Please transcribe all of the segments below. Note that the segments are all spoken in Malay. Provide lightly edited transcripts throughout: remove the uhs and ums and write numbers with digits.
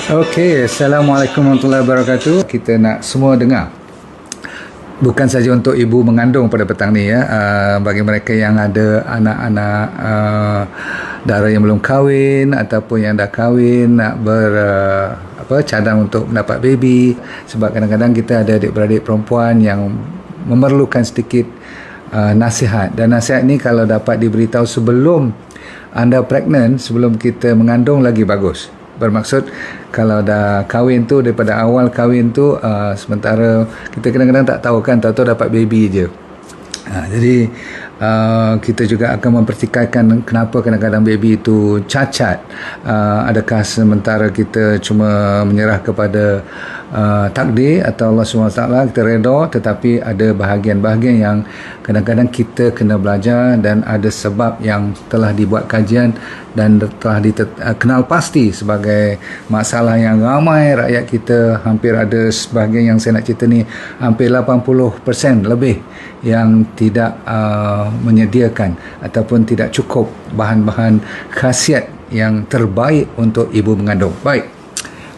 Okey, Assalamualaikum warahmatullahi wabarakatuh. Kita nak semua dengar. Bukan saja untuk ibu mengandung pada petang ni ya, bagi mereka yang ada anak-anak dara yang belum kahwin ataupun yang dah kahwin nak cadang untuk mendapat baby, sebab kadang-kadang kita ada adik-beradik perempuan yang memerlukan sedikit nasihat, dan nasihat ni kalau dapat diberitahu sebelum anda pregnant, sebelum kita mengandung lagi bagus. Bermaksud kalau dah kahwin tu, daripada awal kahwin tu, sementara kita kadang-kadang tak tahu kan, tahu-tahu dapat baby je. Jadi kita juga akan mempertikaikan kenapa kadang-kadang baby itu cacat. Adakah sementara kita cuma menyerah kepada takdir atau Allah SWT, kita redha, tetapi ada bahagian-bahagian yang kadang-kadang kita kena belajar, dan ada sebab yang telah dibuat kajian dan telah dikenal pasti sebagai masalah yang ramai rakyat kita. Hampir ada sebahagian yang saya nak cerita ni, hampir 80% lebih yang tidak menyediakan ataupun tidak cukup bahan-bahan khasiat yang terbaik untuk ibu mengandung. Baik.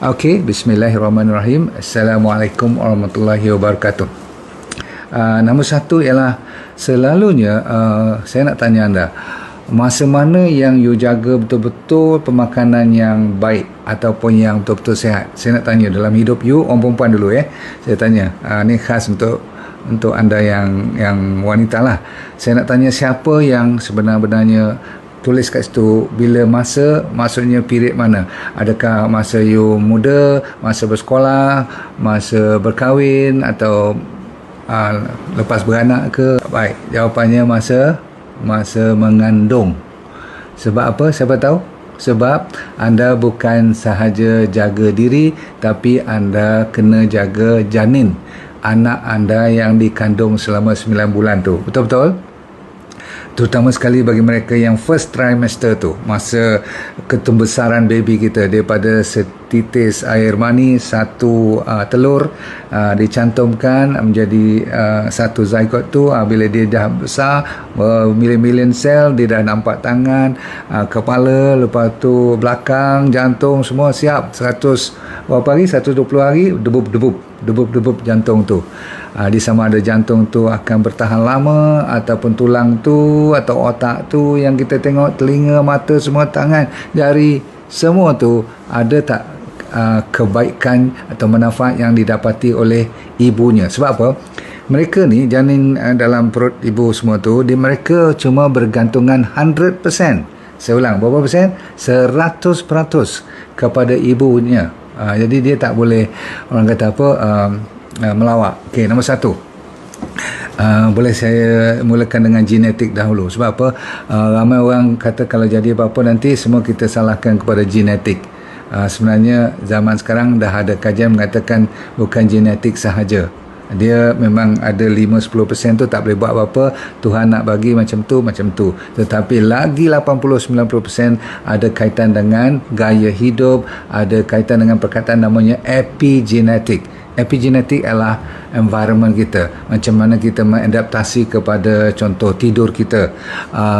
Okey, bismillahirrahmanirrahim. Assalamualaikum warahmatullahi wabarakatuh. Nombor satu ialah selalunya saya nak tanya anda, masa mana yang you jaga betul-betul pemakanan yang baik ataupun yang betul-betul sihat? Saya nak tanya dalam hidup you, orang perempuan dulu ya. Saya tanya, ni khas untuk anda yang wanita lah. Saya nak tanya, siapa yang sebenarnya tulis kat situ bila masa, maksudnya period mana? Adakah masa you muda, masa bersekolah, masa berkahwin, atau lepas beranak ke? Baik, jawapannya masa mengandung. Sebab apa? Siapa tahu? Sebab anda bukan sahaja jaga diri, tapi anda kena jaga janin, anak anda yang dikandung selama 9 bulan tu. Betul-betul? Terutama sekali bagi mereka yang first trimester tu, masa ketumbesaran baby kita, daripada setitis air mani, satu telur dicantumkan menjadi satu zygote tu. Bila dia dah besar, million sel, dia dah nampak tangan, kepala, lepas tu belakang, jantung, semua siap. 100 berapa hari? 120 hari, debup jantung tu. Di sama ada jantung tu akan bertahan lama, ataupun tulang tu atau otak tu yang kita tengok, telinga, mata, semua, tangan, jari, semua tu ada tak kebaikan atau manfaat yang didapati oleh ibunya? Sebab apa? Mereka ni, janin dalam perut ibu semua tu, mereka cuma bergantungan 100%. Saya ulang, berapa persen? 100% kepada ibunya. Jadi dia tak boleh, orang kata apa, melawak. Okey, nombor satu, boleh saya mulakan dengan genetik dahulu. Sebab apa? Ramai orang kata kalau jadi apa-apa nanti semua kita salahkan kepada genetik. Sebenarnya zaman sekarang dah ada kajian mengatakan bukan genetik sahaja. Dia memang ada 5-10% tu tak boleh buat apa-apa, Tuhan nak bagi macam tu. Tetapi lagi 80-90% ada kaitan dengan gaya hidup, ada kaitan dengan perkataan namanya epigenetik. Epigenetik adalah environment kita, macam mana kita mengadaptasi kepada contoh tidur kita,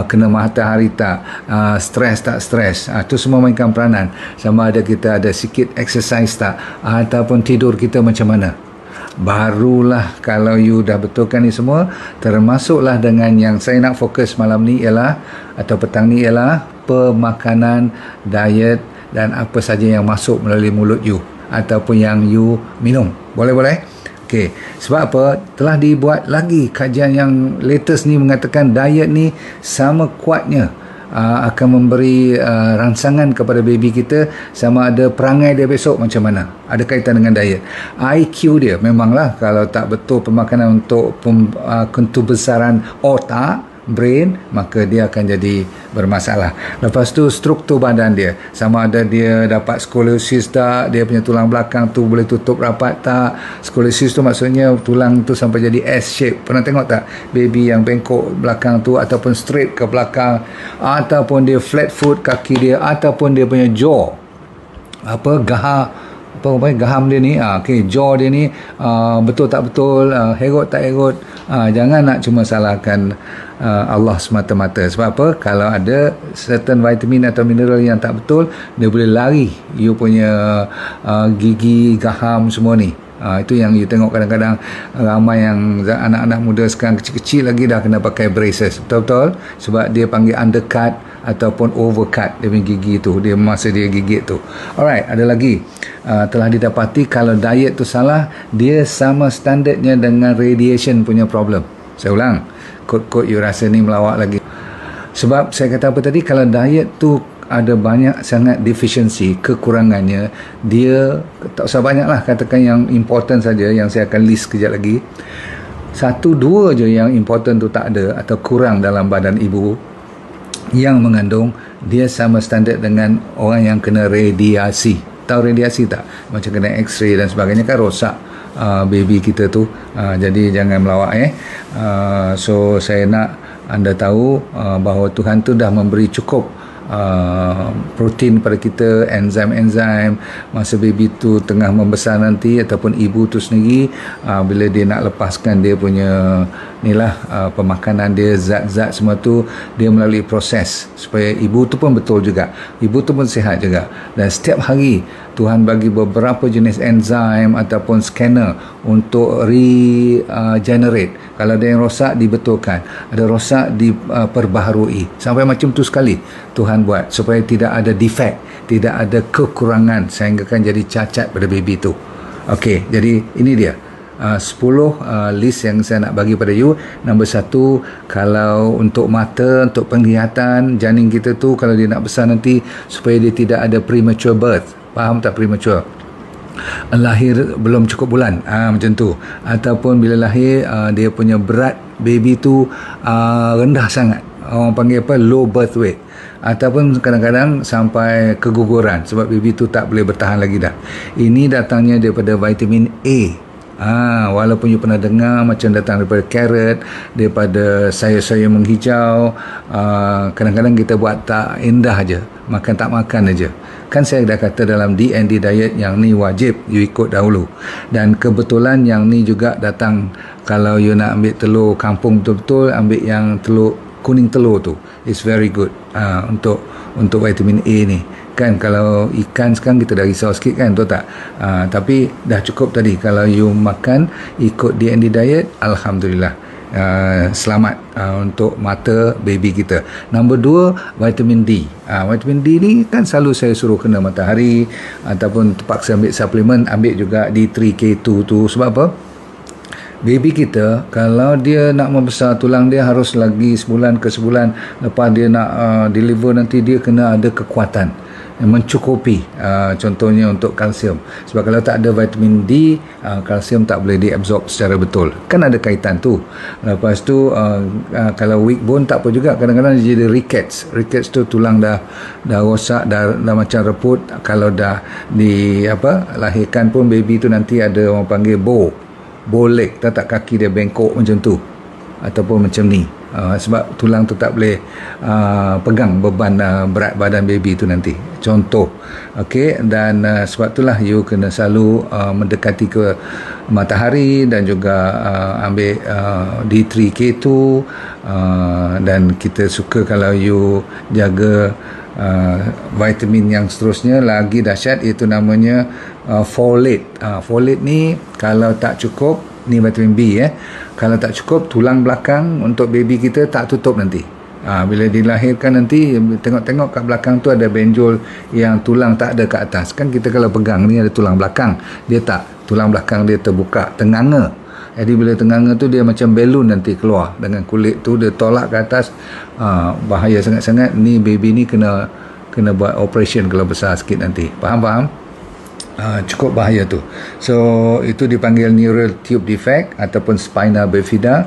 kena matahari tak, stres tak stres, itu semua mainkan peranan. Sama ada kita ada sikit exercise tak, ataupun tidur kita macam mana. Barulah kalau you dah betulkan ni semua, termasuklah dengan yang saya nak fokus malam ni ialah, atau petang ni ialah, pemakanan, diet, dan apa saja yang masuk melalui mulut you ataupun yang you minum. Boleh? Okey. Sebab apa? Telah dibuat lagi kajian yang latest ni mengatakan diet ni sama kuatnya akan memberi rangsangan kepada baby kita, sama ada perangai dia besok macam mana. Ada kaitan dengan diet. IQ dia memanglah kalau tak betul pemakanan untuk ketumbesaran otak, brain, maka dia akan jadi bermasalah. Lepas tu struktur badan dia, sama ada dia dapat skoliosis tak, dia punya tulang belakang tu boleh tutup rapat tak. Skoliosis tu maksudnya tulang tu sampai jadi S shape. Pernah tengok tak baby yang bengkok belakang tu, ataupun straight ke belakang, ataupun dia flat foot kaki dia, ataupun dia punya jaw gahar apa gaham dia ni, okey, jaw dia ni betul tak betul, herot tak herot. Jangan nak cuma salahkan Allah semata-mata. Sebab apa? Kalau ada certain vitamin atau mineral yang tak betul, dia boleh lari you punya gigi, gaham semua ni. Itu yang you tengok kadang-kadang ramai yang anak-anak muda sekarang kecil-kecil lagi dah kena pakai braces. Betul-betul. Sebab dia panggil undercut ataupun overcut dia punya gigi tu, dia masa dia gigit tu. Alright, ada lagi. Telah didapati kalau diet tu salah, dia sama standardnya dengan radiation punya problem. Saya ulang, kod-kod you rasa ni melawak lagi. Sebab saya kata apa tadi, kalau diet tu ada banyak sangat deficiency, kekurangannya, dia tak usah banyak lah, katakan yang important saja yang saya akan list kejap lagi. 1-2 je yang important tu tak ada atau kurang dalam badan ibu yang mengandung, dia sama standard dengan orang yang kena radiasi. Tahu radiasi tak? Macam kena x-ray dan sebagainya, kan rosak baby kita tu. Jadi jangan melawak. So saya nak anda tahu bahawa Tuhan tu dah memberi cukup protein pada kita, enzim-enzim masa baby tu tengah membesar nanti, ataupun ibu tu sendiri bila dia nak lepaskan dia punya inilah pemakanan dia, zat-zat semua tu, dia melalui proses supaya ibu tu pun betul juga, ibu tu pun sihat juga. Dan setiap hari Tuhan bagi beberapa jenis enzim ataupun scanner untuk regenerate. Kalau ada yang rosak, dibetulkan. Ada rosak, diperbaharui. Sampai macam tu sekali Tuhan buat supaya tidak ada defect, tidak ada kekurangan sehingga kan jadi cacat pada baby tu. Okey, jadi ini dia 10 list yang saya nak bagi pada you. Nombor 1, kalau untuk mata, untuk penglihatan janin kita tu, kalau dia nak besar nanti, supaya dia tidak ada premature birth. Faham tak premature? Lahir belum cukup bulan, macam tu. Ataupun bila lahir dia punya berat baby tu rendah sangat, orang panggil apa, low birth weight. Ataupun kadang-kadang sampai keguguran sebab baby tu tak boleh bertahan lagi dah. Ini datangnya daripada vitamin A. Walaupun you pernah dengar macam datang daripada carrot, daripada sayur-sayur menghijau, kadang-kadang kita buat tak indah aja, makan tak makan aja. Kan saya dah kata dalam D&D diet yang ni wajib you ikut dahulu. Dan kebetulan yang ni juga datang, kalau you nak ambil telur kampung betul-betul, ambil yang telur kuning telur tu, it's very good untuk vitamin A ni. Kan kalau ikan sekarang kita dah risau sikit kan, betul tak? Tapi dah cukup tadi kalau you makan ikut D&D diet, alhamdulillah. Selamat untuk mata baby kita. Nombor 2, vitamin D. Vitamin D ni kan selalu saya suruh kena matahari ataupun terpaksa ambil suplemen, ambil juga D3K2 tu. Sebab apa? Baby kita kalau dia nak membesar, tulang dia harus lagi sebulan ke sebulan lepas dia nak deliver nanti, dia kena ada kekuatan mencukupi, contohnya untuk kalsium. Sebab kalau tak ada vitamin D, kalsium tak boleh diabsorb secara betul. Kan ada kaitan tu. Lepas tu kalau weak bone tak apa juga, kadang-kadang dia jadi rickets. Rickets tu tulang dah rosak, dah macam reput. Kalau dah lahirkan pun baby tu nanti ada orang panggil bow leg, tak kaki dia bengkok macam tu ataupun macam ni. Sebab tulang tu tak boleh pegang beban berat badan baby tu nanti, contoh. Okey, dan sebab itulah you kena selalu mendekati ke matahari dan juga ambil D3K2, dan kita suka kalau you jaga vitamin yang seterusnya lagi dahsyat, iaitu namanya folate. Folate ni kalau tak cukup, ni vitamin B kalau tak cukup, tulang belakang untuk baby kita tak tutup nanti. Bila dilahirkan nanti, tengok-tengok kat belakang tu ada benjol yang tulang tak ada kat atas. Kan kita kalau pegang ni ada tulang belakang, dia tak, tulang belakang dia terbuka, tenganga. Jadi bila tenganga tu dia macam belon nanti keluar dengan kulit tu, dia tolak ke atas. Bahaya sangat-sangat. Ni baby ni kena buat operation kalau besar sikit nanti. Faham? Cukup bahaya tu. So itu dipanggil neural tube defect ataupun spina bifida.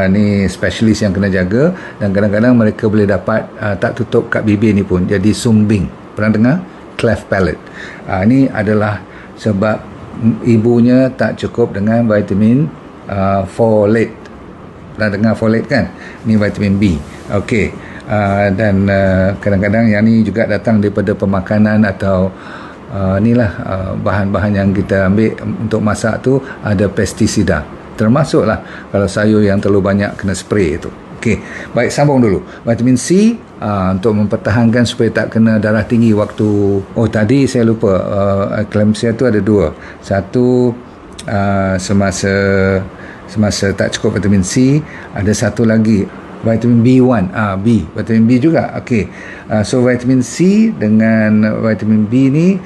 Ni specialist yang kena jaga, dan kadang-kadang mereka boleh dapat tak tutup kat bibir ni pun jadi sumbing. Pernah dengar? Cleft palate. Ini adalah sebab ibunya tak cukup dengan vitamin folate. Pernah dengar folate kan? Ni vitamin B. Okey. Dan kadang-kadang yang ni juga datang daripada pemakanan atau Inilah bahan-bahan yang kita ambil untuk masak tu, ada pestisida, termasuklah kalau sayur yang terlalu banyak kena spray itu. Okey, baik, sambung dulu. Vitamin C untuk mempertahankan supaya tak kena darah tinggi waktu, tadi saya lupa, eclampsia tu ada dua. Satu semasa tak cukup vitamin C, ada satu lagi vitamin B1, vitamin B juga. Okey. So vitamin C dengan vitamin B ni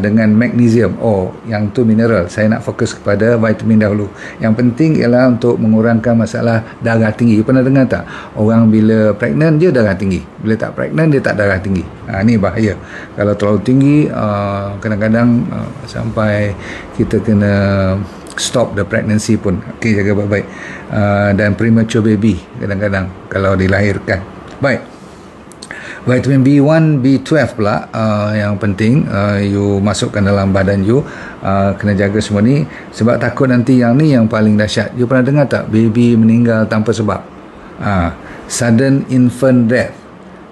dengan magnesium. Yang tu mineral. Saya nak fokus kepada vitamin dahulu. Yang penting ialah untuk mengurangkan masalah darah tinggi. You pernah dengar tak? Orang bila pregnant je darah tinggi. Bila tak pregnant dia tak darah tinggi. Ni bahaya. Kalau terlalu tinggi, kadang-kadang sampai kita kena stop the pregnancy pun. Okey, jaga baik-baik. Dan premature baby kadang-kadang kalau dilahirkan. Baik, vitamin B1, B12 pula yang penting you masukkan dalam badan you. Kena jaga semua ni, sebab takut nanti yang ni yang paling dahsyat. You pernah dengar tak baby meninggal tanpa sebab? Sudden infant death.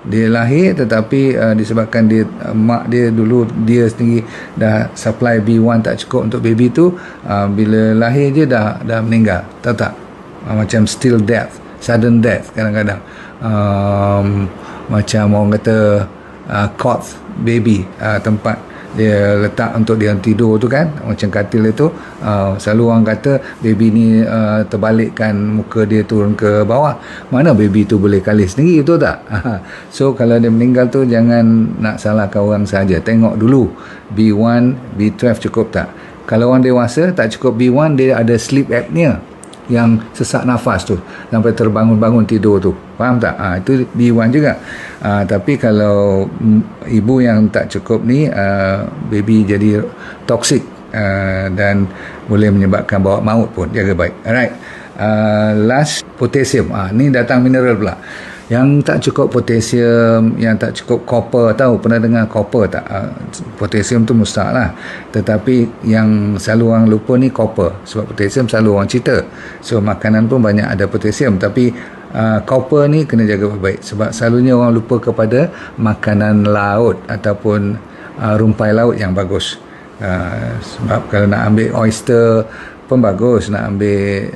Dia lahir tetapi disebabkan mak dia dulu, dia sendiri dah supply B1 tak cukup untuk baby tu, bila lahir je dah meninggal. Tahu tak? Macam still death, sudden death kadang-kadang. Macam orang kata cot baby, tempat dia letak untuk dia tidur tu kan, macam katil itu, selalu orang kata baby ni terbalikkan muka dia turun ke bawah. Mana baby tu boleh kalis sendiri, betul tak? So kalau dia meninggal tu jangan nak salahkan orang saja. Tengok dulu B1, B12 cukup tak. Kalau orang dewasa tak cukup B1, dia ada sleep apnea, yang sesak nafas tu sampai terbangun-bangun tidur tu, faham tak? Itu B1 juga. Tapi kalau ibu yang tak cukup ni, baby jadi toksik dan boleh menyebabkan bawa maut pun. Jaga baik. Alright. Last, potassium. Ni datang mineral pula. Yang tak cukup potassium, yang tak cukup copper, tahu pernah dengar copper tak? Potassium tu mustahil lah, tetapi yang selalu orang lupa ni copper, sebab potassium selalu orang cerita. So makanan pun banyak ada potassium, tapi copper ni kena jaga baik, sebab selalunya orang lupa kepada makanan laut ataupun rumpai laut yang bagus. Sebab kalau nak ambil oyster pun bagus, nak ambil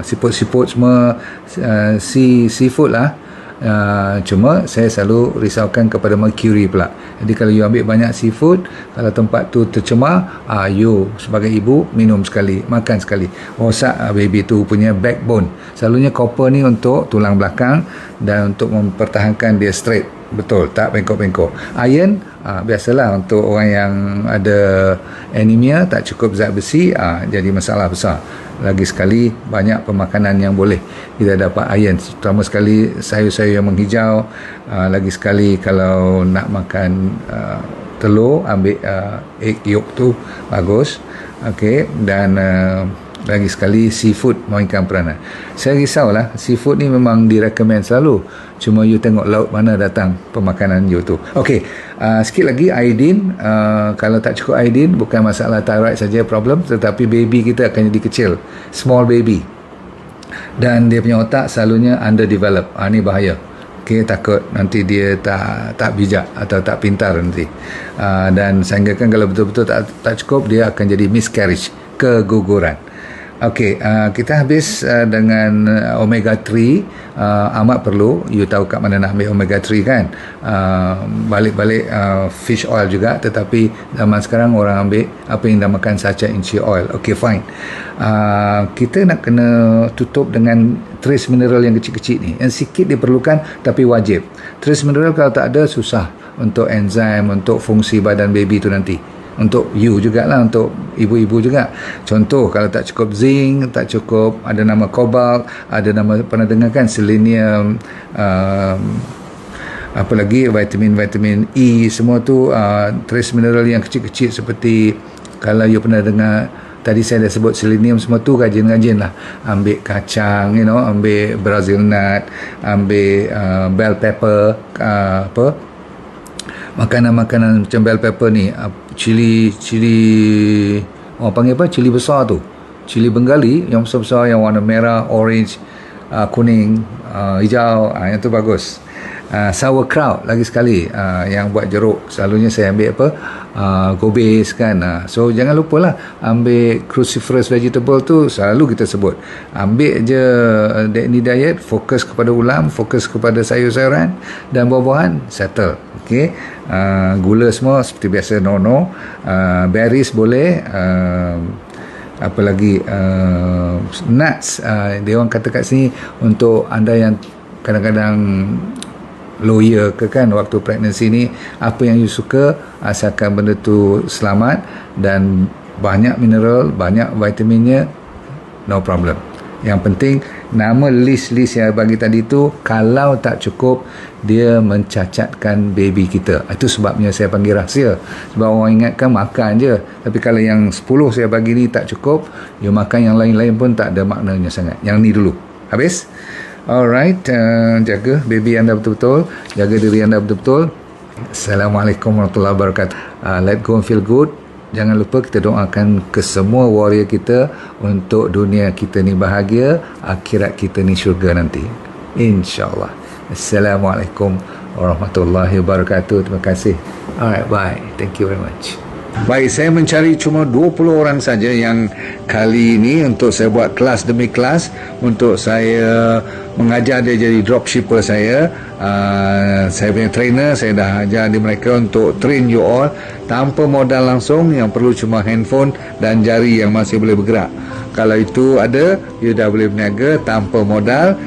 siput-siput semua, seafood lah. Cuma saya selalu risaukan kepada mercury pula. Jadi kalau you ambil banyak seafood, kalau tempat tu tercemar, you sebagai ibu minum sekali, makan sekali, rosak baby tu punya backbone. Selalunya copper ni untuk tulang belakang dan untuk mempertahankan dia straight, betul, tak bengkok-bengkok. Iron biasalah untuk orang yang ada anemia, tak cukup zat besi, jadi masalah besar. Lagi sekali banyak pemakanan yang boleh kita dapat iron, terutama sekali sayur-sayur yang menghijau. Lagi sekali kalau nak makan telur, ambil egg yolk tu bagus. Okey, dan lagi sekali seafood, mau ikan peranan. Saya risaulah, seafood ni memang direkomend selalu, cuma you tengok laut mana datang pemakanan you tu. Okey, sikit lagi iodine. Kalau tak cukup iodine, bukan masalah thyroid saja problem, tetapi baby kita akan jadi kecil, small baby, dan dia punya otak selalunya underdeveloped. Ni bahaya. Okey, takut nanti dia tak bijak atau tak pintar nanti. Dan sehingga kan kalau betul-betul tak cukup, dia akan jadi miscarriage, keguguran. Okey, kita habis dengan omega 3. Amat perlu you tahu kat mana nak ambil omega 3 kan. Balik-balik fish oil juga, tetapi zaman sekarang orang ambil apa yang dinamakan sacha-inchi oil. Okey, fine. Kita nak kena tutup dengan trace mineral yang kecil-kecil ni, yang sikit diperlukan tapi wajib. Trace mineral kalau tak ada, susah untuk enzim, untuk fungsi badan baby tu nanti. Untuk you jugalah, untuk ibu-ibu juga. Contoh, kalau tak cukup zinc, tak cukup, ada nama cobalt, ada nama, pernah dengar kan, selenium, apa lagi, vitamin E, semua tu trace mineral yang kecil-kecil. Seperti kalau you pernah dengar, tadi saya dah sebut selenium, semua tu rajin-rajin lah. Ambil kacang, ambil Brazil nut, ambil bell pepper, makanan-makanan macam bell pepper ni, cili orang panggil apa, cili besar tu, cili Bengali yang besar-besar, yang warna merah, orange, kuning, hijau, yang tu bagus. sauerkraut lagi sekali, yang buat jeruk selalunya saya ambil apa, gobis kan. So jangan lupalah ambil cruciferous vegetable tu, selalu kita sebut ambil je ni diet, fokus kepada ulam, fokus kepada sayur-sayuran dan buah-buahan, settle. Okey, gula semua seperti biasa no. Berries boleh, apa lagi, nuts, dia orang kata kat sini untuk anda yang kadang-kadang lawyer ke kan, waktu pregnancy ni, apa yang you suka, asalkan benda tu selamat dan banyak mineral, banyak vitaminnya, no problem. Yang penting nama list-list yang bagi tadi tu, kalau tak cukup, dia mencacatkan baby kita. Itu sebabnya saya panggil rahsia, sebab orang ingatkan makan je, tapi kalau yang 10 saya bagi ni tak cukup, you makan yang lain-lain pun tak ada maknanya sangat. Yang ni dulu habis. Alright, jaga baby anda betul-betul, jaga diri anda betul-betul. Assalamualaikum warahmatullahi wabarakatuh. Let go and feel good. Jangan lupa kita doakan ke semua warrior kita untuk dunia kita ni bahagia, akhirat kita ni syurga nanti, InsyaAllah. Assalamualaikum warahmatullahi wabarakatuh. Terima kasih. Alright, bye. Thank you very much. Baik, saya mencari cuma 20 orang saja yang kali ini untuk saya buat kelas demi kelas, untuk saya mengajar dia jadi dropshipper saya. Saya punya trainer, saya dah ajar di mereka untuk train you all tanpa modal langsung, yang perlu cuma handphone dan jari yang masih boleh bergerak. Kalau itu ada, you dah boleh berniaga tanpa modal,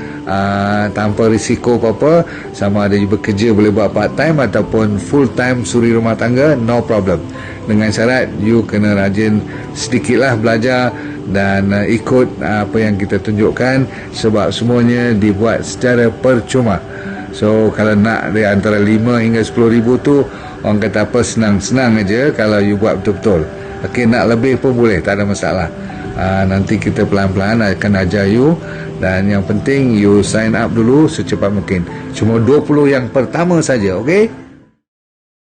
tanpa risiko apa-apa. Sama ada you bekerja boleh buat part time ataupun full time suri rumah tangga, no problem. Dengan syarat you kena rajin sedikitlah belajar dan ikut apa yang kita tunjukkan, sebab semuanya dibuat secara percuma. So kalau nak dari antara 5 hingga 10 ribu tu, orang kata apa, senang-senang aja kalau you buat betul-betul. Okey, nak lebih pun boleh, tak ada masalah. Nanti kita pelan-pelan akan ajar you, dan yang penting you sign up dulu secepat mungkin. Cuma 20 yang pertama saja, okey?